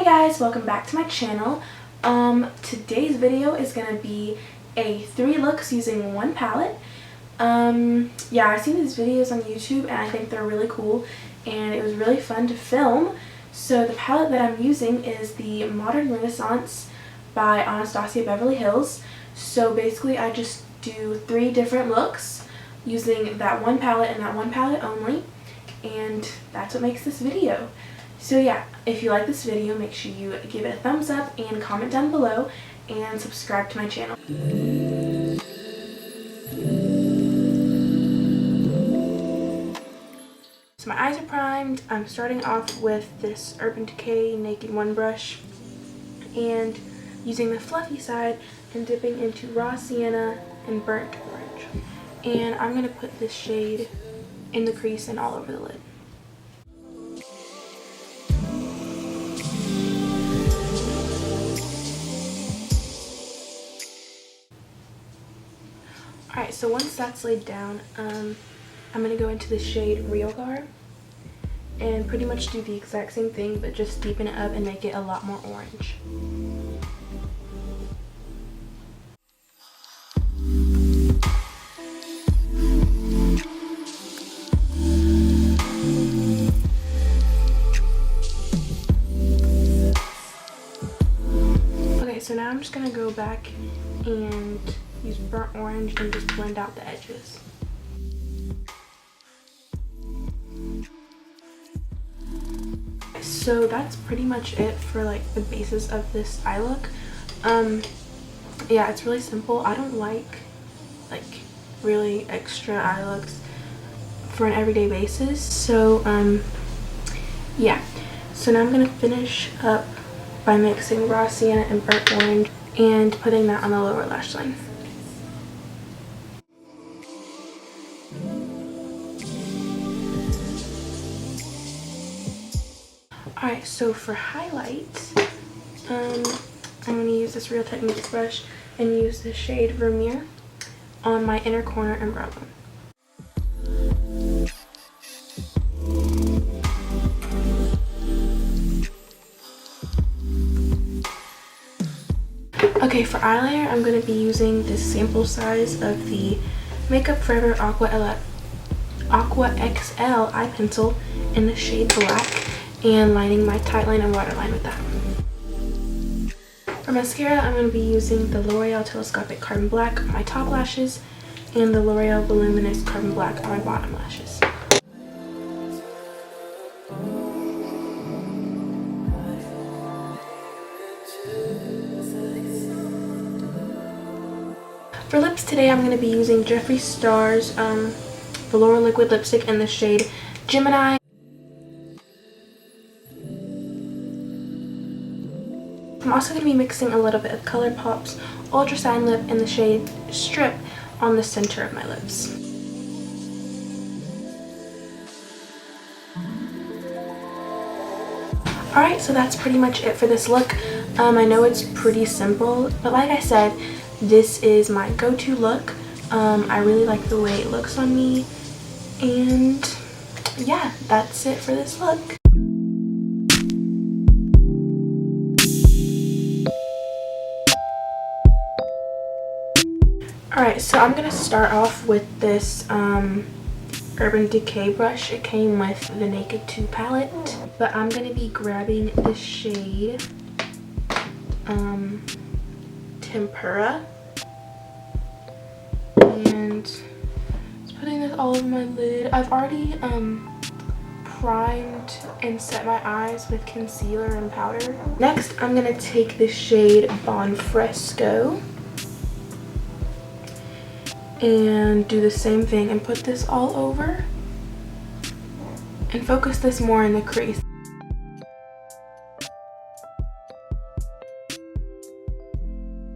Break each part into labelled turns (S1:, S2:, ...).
S1: guys, welcome back to my channel. Today's video is going to be a 3 looks using one palette. Yeah, I've seen these videos on YouTube and I think they're really cool and it was really fun to film. So the palette that I'm using is the Modern Renaissance by Anastasia Beverly Hills. So basically I just do 3 different looks using that one palette and that one palette only, and that's what makes this video. So yeah, if you like this video, make sure you give it a thumbs up and comment down below and subscribe to my channel. So my eyes are primed. I'm starting off with this Urban Decay Naked One brush and using the fluffy side and dipping into raw sienna and burnt orange. And I'm going to put this shade in the crease and all over the lid. Alright, so once that's laid down, I'm going to go into the shade Real Gar and pretty much do the exact same thing, but just deepen it up and make it a lot more orange. Okay, so now I'm just going to go back and use burnt orange and just blend out the edges. So that's pretty much it for like the basis of this eye look. Yeah, it's really simple. I don't like really extra eye looks for an everyday basis. So yeah, so now I'm gonna finish up by mixing raw sienna and burnt orange and putting that on the lower lash line. Alright, so for highlight, I'm going to use this Real Techniques brush and use the shade Vermeer on my inner corner and brow bone. Okay, for eyeliner, I'm going to be using this sample size of the Makeup Forever Aqua XL eye pencil in the shade Black, and lining my tight line and waterline with that. For mascara, I'm going to be using the L'Oreal Telescopic Carbon Black on my top lashes and the L'Oreal Voluminous Carbon Black on my bottom lashes. For lips today, I'm going to be using Jeffree Star's Velour Liquid Lipstick in the shade Gemini. I'm also going to be mixing a little bit of ColourPop's Ultra Shine Lip in the shade Strip on the center of my lips. Alright, so that's pretty much it for this look. I know it's pretty simple, but like I said, this is my go-to look. I really like the way it looks on me, and yeah, that's it for this look. Alright, so I'm going to start off with this Urban Decay brush. It came with the Naked 2 palette, but I'm going to be grabbing the shade Tempera and just putting this all over my lid. I've already primed and set my eyes with concealer and powder. Next, I'm going to take the shade Bon Fresco and do the same thing and put this all over and focus this more in the crease.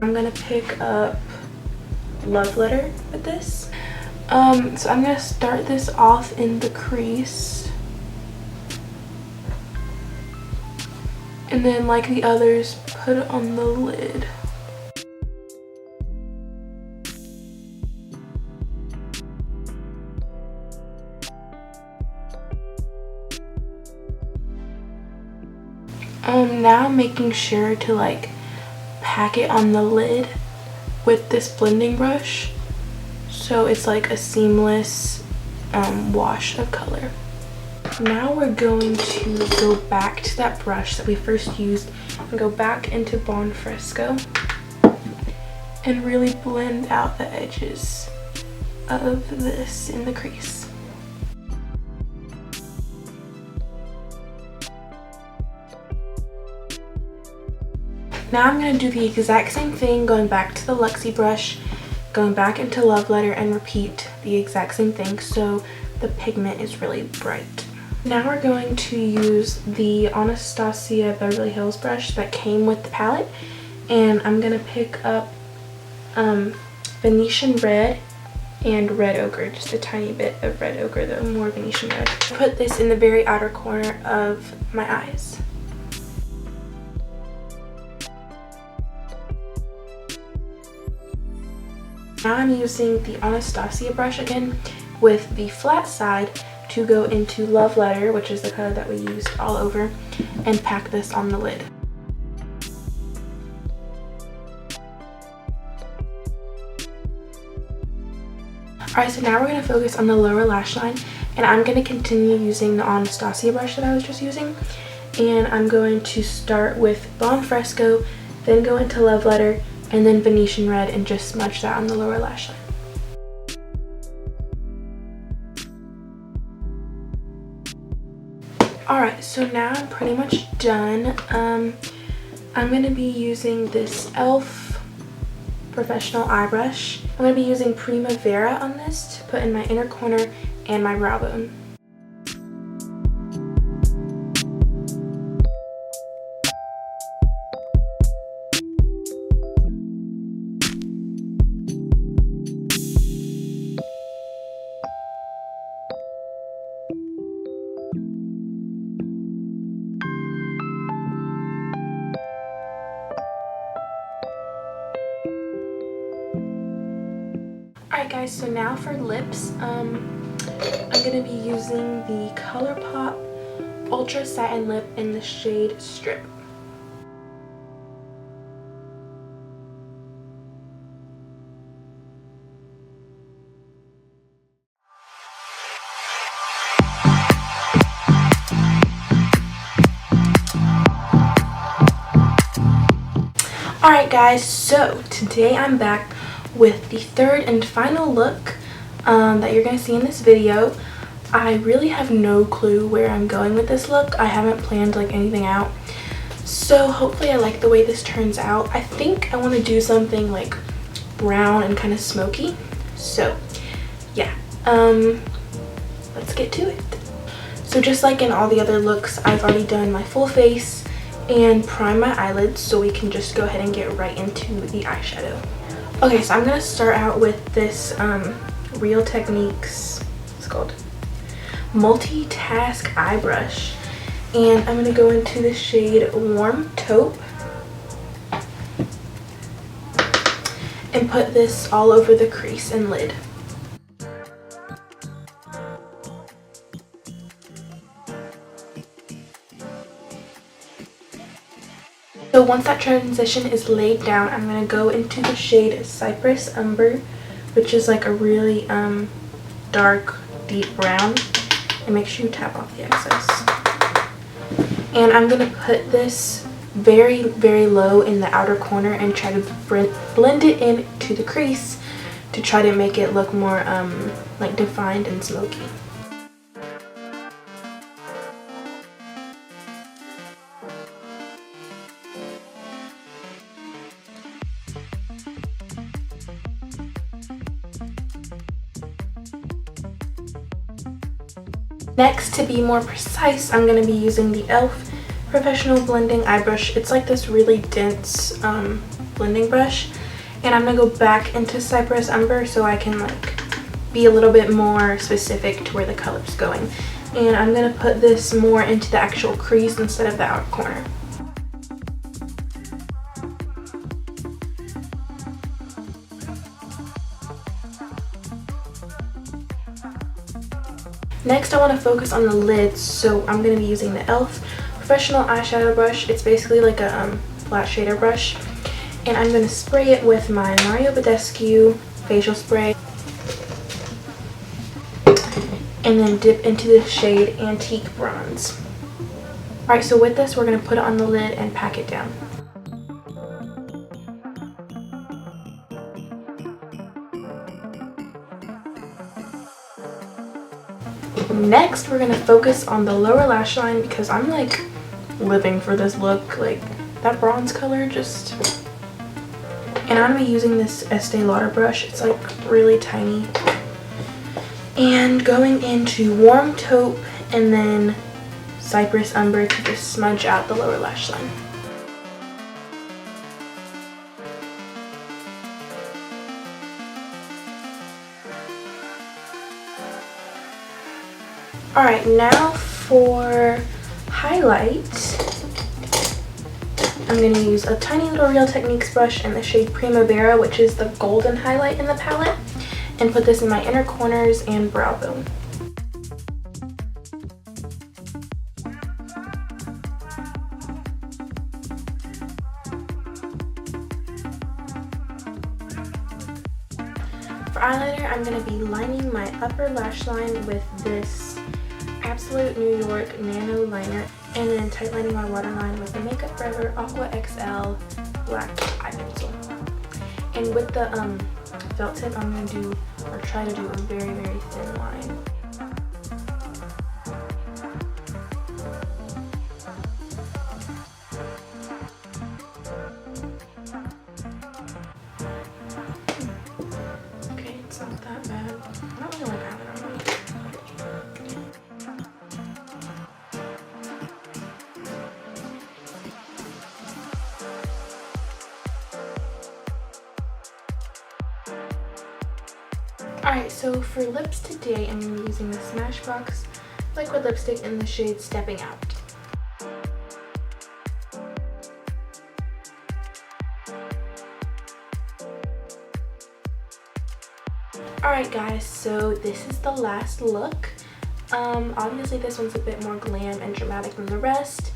S1: I'm gonna pick up Love Letter with this. So I'm gonna start this off in the crease and then, like the others, put it on the lid. now I'm making sure to like pack it on the lid with this blending brush so it's like a seamless wash of color. Now we're going to go back to that brush that we first used and go back into Bon Fresco and really blend out the edges of this in the crease. Now I'm going to do the exact same thing, going back to the Luxie brush, going back into Love Letter, and repeat the exact same thing so the pigment is really bright. Now we're going to use the Anastasia Beverly Hills brush that came with the palette, and I'm going to pick up Venetian Red and Red Ochre, just a tiny bit of Red Ochre though, more Venetian Red. Put this in the very outer corner of my eyes. Now I'm using the Anastasia brush again with the flat side to go into Love Letter, which is the color that we used all over, and pack this on the lid. Alright, so now we're going to focus on the lower lash line, and I'm going to continue using the Anastasia brush that I was just using, and I'm going to start with Bon Fresco, then go into Love Letter, and then Venetian Red, and just smudge that on the lower lash line. Alright, so now I'm pretty much done. I'm going to be using this e.l.f. professional eye brush. I'm going to be using Primavera on this to put in my inner corner and my brow bone. Alright guys, so now for lips, I'm going to be using the ColourPop Ultra Satin Lip in the shade Strip. Alright guys, so today I'm back with the third and final look that you're going to see in this video. I really have no clue where I'm going with this look. I haven't planned like anything out. So hopefully I like the way this turns out. I think I want to do something like brown and kind of smoky. So yeah, let's get to it. So just like in all the other looks, I've already done my full face and prime my eyelids, so we can just go ahead and get right into the eyeshadow. Okay, so I'm going to start out with this Real Techniques, it's called Multitask Eye Brush. And I'm going to go into the shade Warm Taupe and put this all over the crease and lid. So once that transition is laid down, I'm going to go into the shade Cypress Umber, which is like a really dark, deep brown. And make sure you tap off the excess. And I'm going to put this very, very low in the outer corner and try to blend it into the crease to try to make it look more like defined and smoky. Next, to be more precise, I'm going to be using the e.l.f. Professional Blending Eye Brush. It's like this really dense blending brush. And I'm going to go back into Cypress Umber so I can like be a little bit more specific to where the color's going. And I'm going to put this more into the actual crease instead of the outer corner. Next, I want to focus on the lids, so I'm going to be using the e.l.f. professional eyeshadow brush. It's basically like a flat shader brush. And I'm going to spray it with my Mario Badescu facial spray. And then dip into the shade Antique Bronze. Alright, so with this we're going to put it on the lid and pack it down. Next, we're going to focus on the lower lash line because I'm like living for this look. Like that bronze color just... And I'm going to be using this Estee Lauder brush. It's like really tiny. And going into Warm Taupe and then Cypress Umber to just smudge out the lower lash line. Alright, now for highlight, I'm going to use a tiny little Real Techniques brush in the shade Primavera, which is the golden highlight in the palette, and put this in my inner corners and brow bone. For eyeliner, I'm going to be lining my upper lash line with this Absolute New York Nano Liner, and then tightlining my waterline with the Makeup Forever Aqua XL Black Eye Pencil. And with the felt tip, I'm going to do, or try to do, a very, very thin line. Okay, it's not that bad. I don't really like eyeliner on me. Alright, so for lips today, I'm going to be using the Smashbox liquid lipstick in the shade Stepping Out. Alright guys, so this is the last look. Obviously this one's a bit more glam and dramatic than the rest,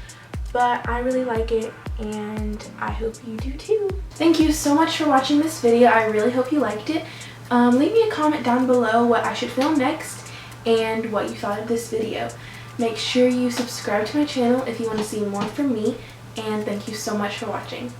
S1: but I really like it and I hope you do too. Thank you so much for watching this video. I really hope you liked it. Leave me a comment down below what I should film next and what you thought of this video. Make sure you subscribe to my channel if you want to see more from me, and thank you so much for watching.